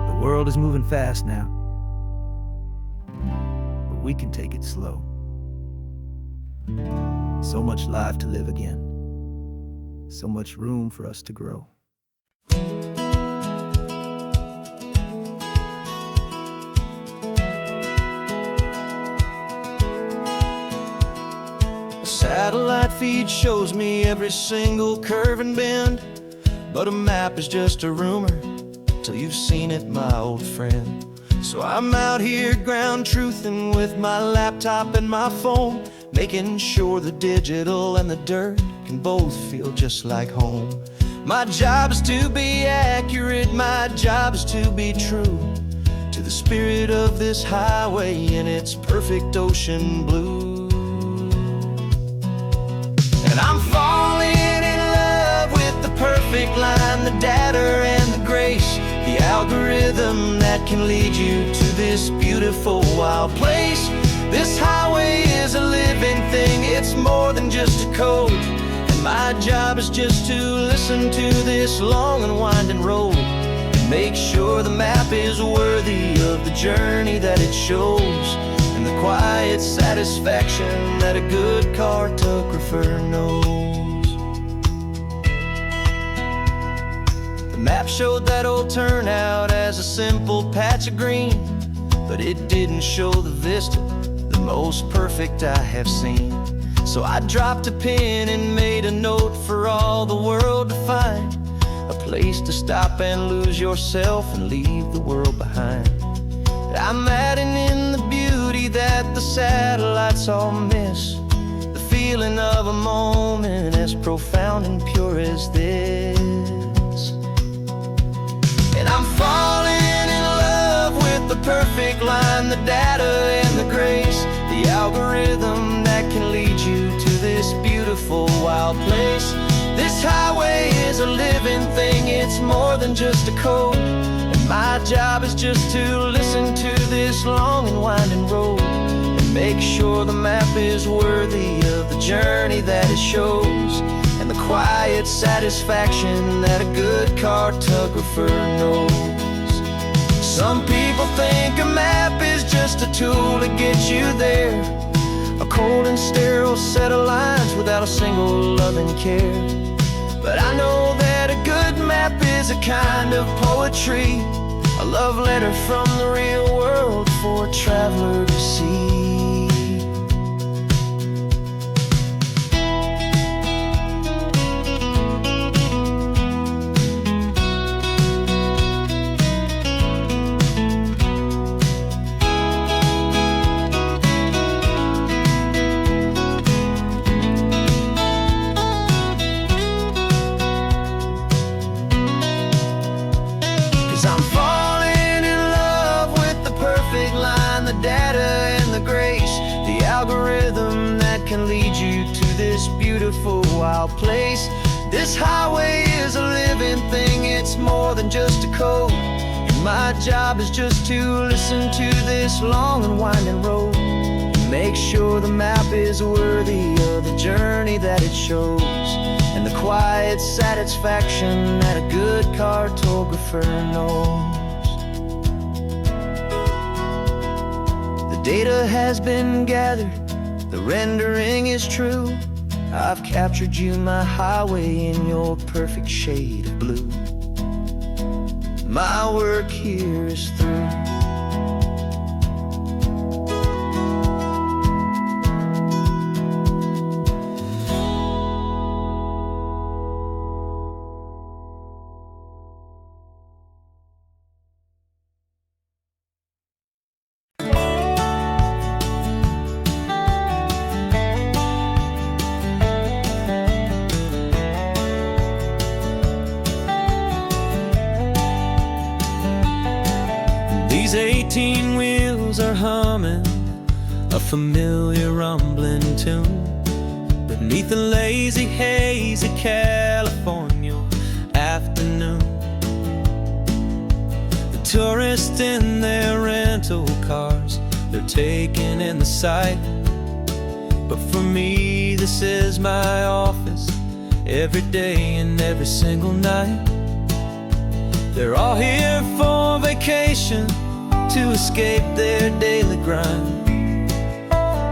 The world is moving fast now, but we can take it slow. So much life to live again, so much room for us to grow. A satellite feed shows me every single curve and bend, but a map is just a rumor till you've seen it, my old friend. So I'm out here ground truthing with my laptop and my phone, making sure the digital and the dirt can both feel just like home. My job is to be accurate, my job is to be true to the spirit of this highway in its perfect ocean blue. And I'm falling in love with the perfect line, the data and the grace, the algorithm that can lead you to this beautiful wild place. This highway is a living thing, it's more than just a code, and my job is just to listen to this long and winding road and make sure the map is worthy of the journey that it shows, and the quiet satisfaction that a good cartographer knows. The map showed that old turnout as a simple patch of green, but it didn't show the vista, the most perfect I have seen. So I dropped a pin and made a note for all the world to find, a place to stop and lose yourself and leave the world behind. I'm adding in the beauty that the satellites all miss, the feeling of a moment as profound and pure as this. And I'm falling in love with the perfect line, the data and the grace, the algorithm that can lead you to this beautiful wild place. This highway is a living thing, it's more than just a code, and my job is just to listen to this long and winding road and make sure the map is worthy of the journey that it shows, and the quiet satisfaction that a good cartographer knows. Some people think a map is just a tool to get you there, a cold and sterile set of lines without a single loving care. But I know that a good map is a kind of poetry, a love letter from the real world for a traveler to see. I'm falling in love with the perfect line, the data and the grace, the algorithm that can lead you to this beautiful wild place. This highway is a living thing, it's more than just a code, and my job is just to listen to this long and winding road and make sure the map is worthy of the journey that it shows, and the quiet satisfaction that a good cartographer knows. The data has been gathered, the rendering is true. I've captured you, my highway, in your perfect shade of blue. My work here is through. a familiar rumbling tune beneath the lazy haze of California afternoon. The tourists in their rental cars, they're taking in the sight. But for me, this is my office, every day and every single night. They're all here for vacation, to escape their daily grind.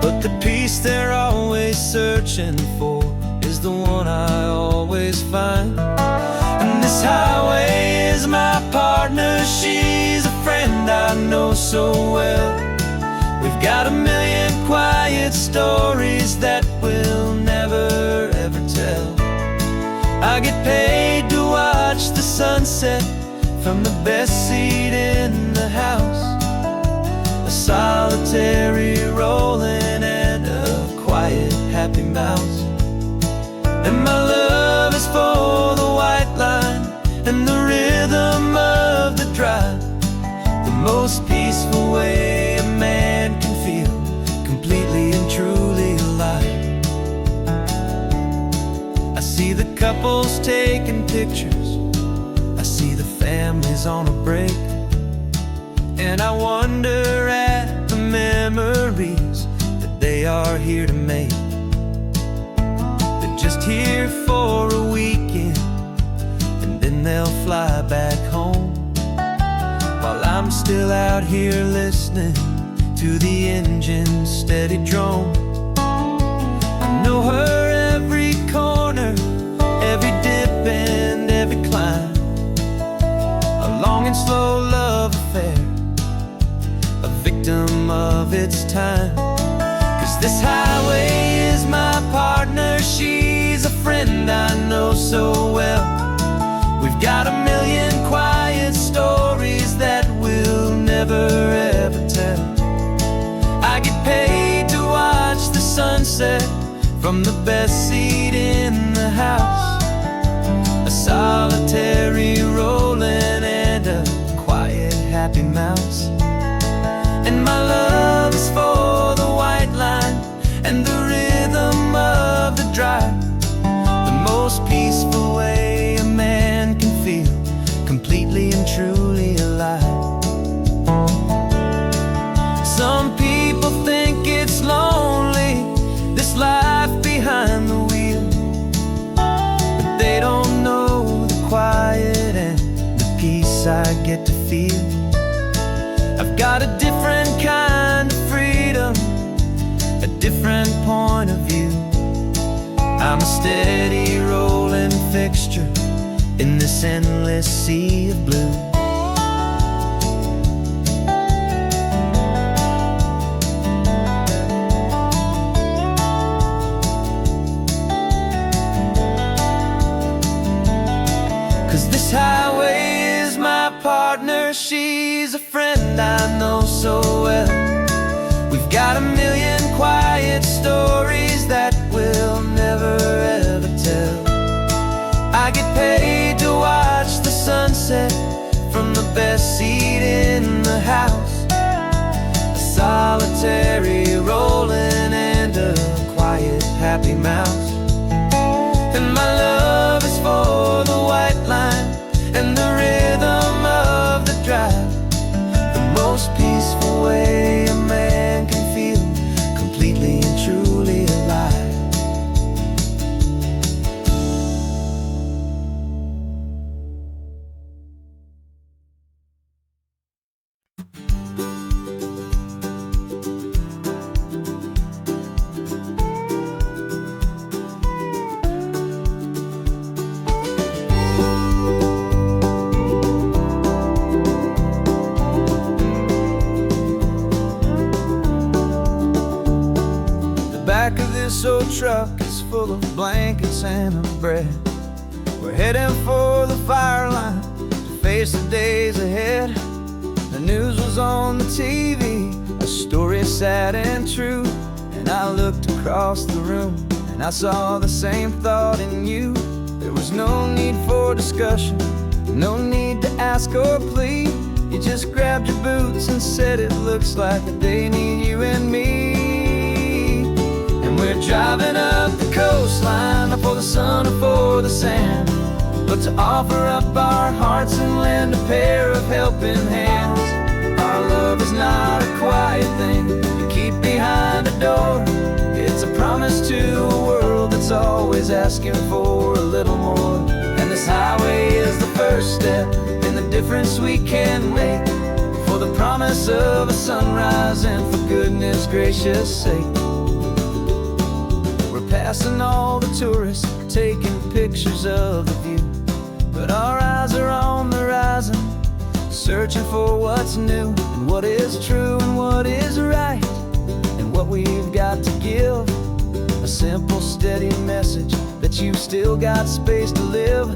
But the peace they're always searching for is the one I always find. And this highway is my partner, she's a friend I know so well. We've got a million quiet stories that we'll never ever tell. I get paid to watch the sunset from the best seat in the house, a solitary rolling and a quiet happy mouse. And my love is for the white line and the rhythm of the drive, the most peaceful way a man can feel completely and truly alive. I see the couples taking pictures, I see the families on a break, and I wonder at the memories that they are here to make. They're just here for a weekend, and then they'll fly back home, while I'm still out here listening to the engine's steady drone. I know her every corner, every dip and every climb, a long and slow love affair, a victim of its time. 'Cause this highway is my partner, she's a friend I know so well. We've got a million quiet stories that we'll never ever tell. I get paid to watch the sunset from the best seat in the house, a solitary rolling and a quiet happy mouse. And my love is for the white line and the rhythm of the drive, the most peaceful way a man can feel completely and truly alive. Some people think it's lonely, this life behind the wheel, but they don't know the quiet and the peace I get to feel. I've got a different kind of freedom, a different point of view. I'm a steady rolling fixture in this endless sea of blue. 'Cause this highway is my partner, she's a friend I know so well. We've got a million quiet stories that we'll never ever tell. I get paid to watch the sunset from the best seat in the house, a solitary rolling and a quiet happy mouse. And my love is for the white line and the rhythm of the drive, the most peaceful way a man can feel completely and truly alive. Back of this old truck is full of blankets and of bread. We're heading for the fire line to face the days ahead. The news was on the TV, a story sad and true, and I looked across the room and I saw the same thought in you. There was no need for discussion, no need to ask or plead. You just grabbed your boots and said it looks like a day need you and me. we're driving up the coastline, not for the sun or for the sand, but to offer up our hearts and lend a pair of helping hands. Our love is not a quiet thing you keep behind a door. It's a promise to a world that's always asking for a little more. And this highway is the first step in the difference we can make, for the promise of a sunrise and for goodness gracious sake. We're passing all the tourists, taking pictures of the view, but our eyes are on the horizon, searching for what's new, and what is true and what is right, and what we've got to give. A simple, steady message that you've still got space to live,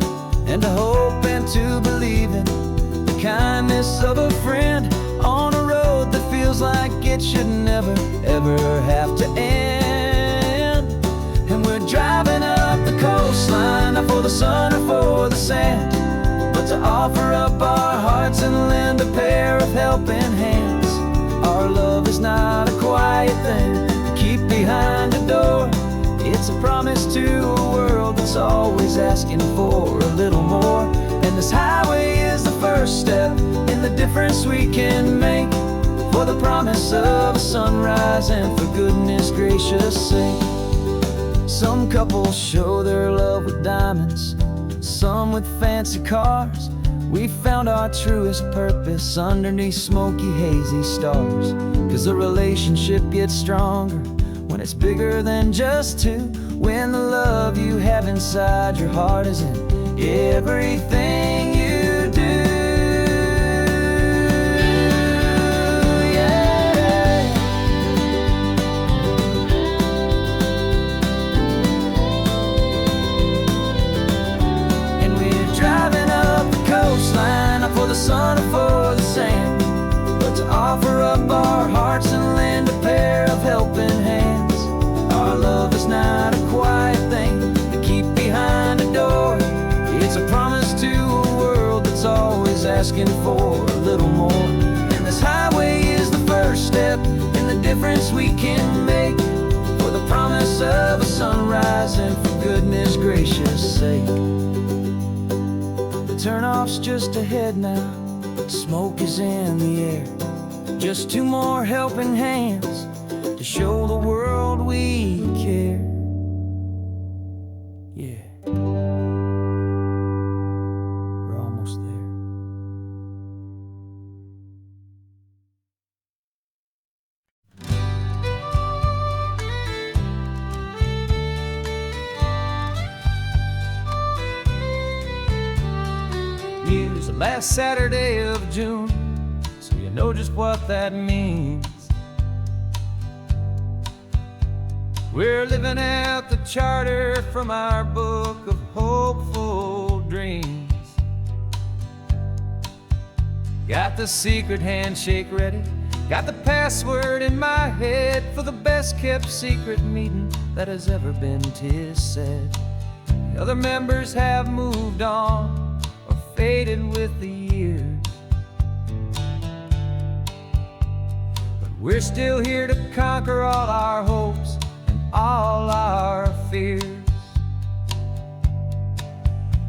and to hope and to believe in the kindness of a friend on a road that feels like it should never, ever have to end. And we're driving up the coastline, not for the sun or for the sand, but to offer up our hearts and lend a pair of helping hands. Our love is not a quiet thing to keep behind a door. It's a promise to a world that's always asking for a little more. And this highway is the first step in the difference we can make, for the promise of a sunrise and for goodness gracious sake. Some couples show their love with diamonds, some with fancy cars. We found our truest purpose underneath smoky, hazy stars. 'Cause a relationship gets stronger when it's bigger than just two, when the love you have inside your heart is in everything you do. Yeah. And we're driving up the coastline, not for the sun or for the sand, but to offer up our hearts and lend a pair of helping hands. Our love is not a quiet thing to keep behind a door. It's a promise to a world that's always asking for a little more. And this highway is the first step in the difference we can make, for the promise of a sunrise and for goodness gracious sake. The turnoff's just ahead now, smoke is in the air. Just two more helping hands to show the world we care. Yeah, we're almost there. Use the last Saturday of June, so you know just what that means. We're living out the charter from our book of hopeful dreams. Got the secret handshake ready, got the password in my head for the best kept secret meeting that has ever been, 'tis said. The other members have moved on or faded with the years, but we're still here to conquer all our hopes, all our fears.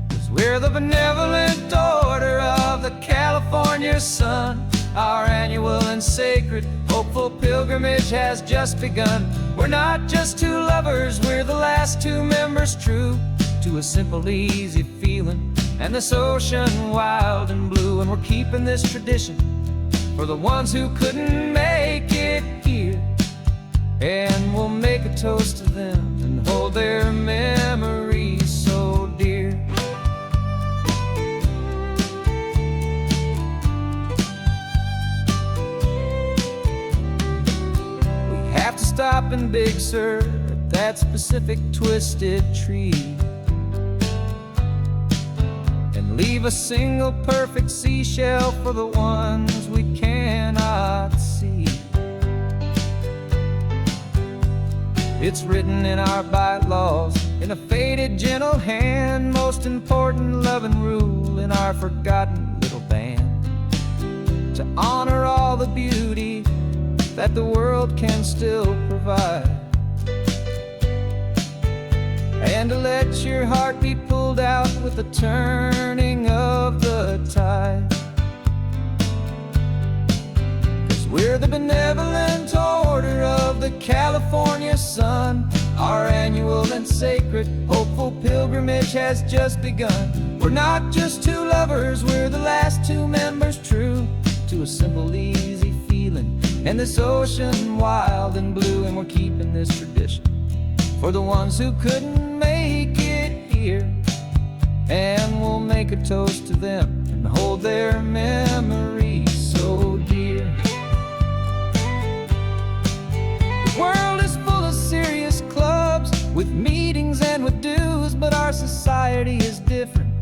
'Cause we're the benevolent order of the California sun. Our annual and sacred hopeful pilgrimage has just begun. We're not just two lovers, we're the last two members true to a simple, easy feeling and this ocean wild and blue. And we're keeping this tradition for the ones who couldn't make it here, and we'll make a toast to them and hold their memories so dear. We have to stop in Big Sur at that specific twisted tree and leave a single perfect seashell for the ones we cannot see. It's written in our bylaws, in a faded gentle hand, most important loving rule in our forgotten little band, to honor all the beauty that the world can still provide. and to let your heart be pulled out with the turning of the tide. 'Cause we're the benevolent order of the California sun. Our annual and sacred hopeful pilgrimage has just begun. We're not just two lovers, we're the last two members true to a simple, easy feeling, and this ocean wild and blue. And we're keeping this tradition for the ones who couldn't make it here, and we'll make a toast to them and hold their memories so dear. The world is full of serious clubs with meetings and with dues, but our society is different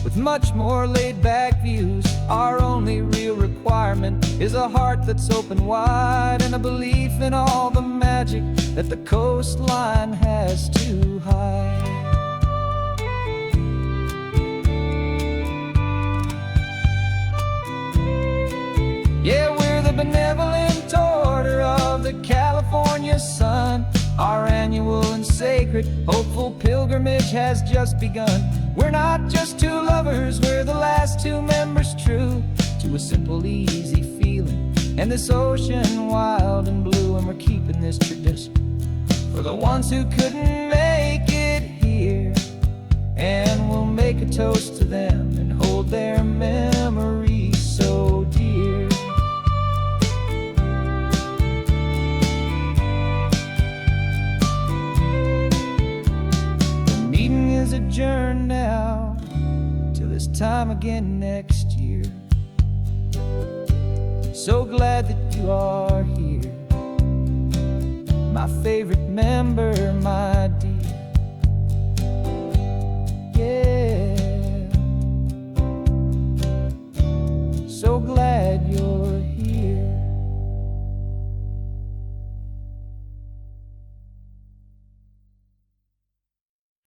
with much more laid-back views. Our only real requirement is a heart that's open wide, and a belief in all the magic that the coastline has to hide. Yeah, we're the benevolent order of the California sun. Our annual and sacred hopeful pilgrimage has just begun. We're not just two lovers, we're the last two members true to a simple, easy feeling, and this ocean wild and blue. And we're keeping this tradition for the ones who couldn't make it here, and we'll make a toast to them and hold their memories so dear. The meeting is adjourned now till this time again next year. So glad that you are here, my favorite member, my dear.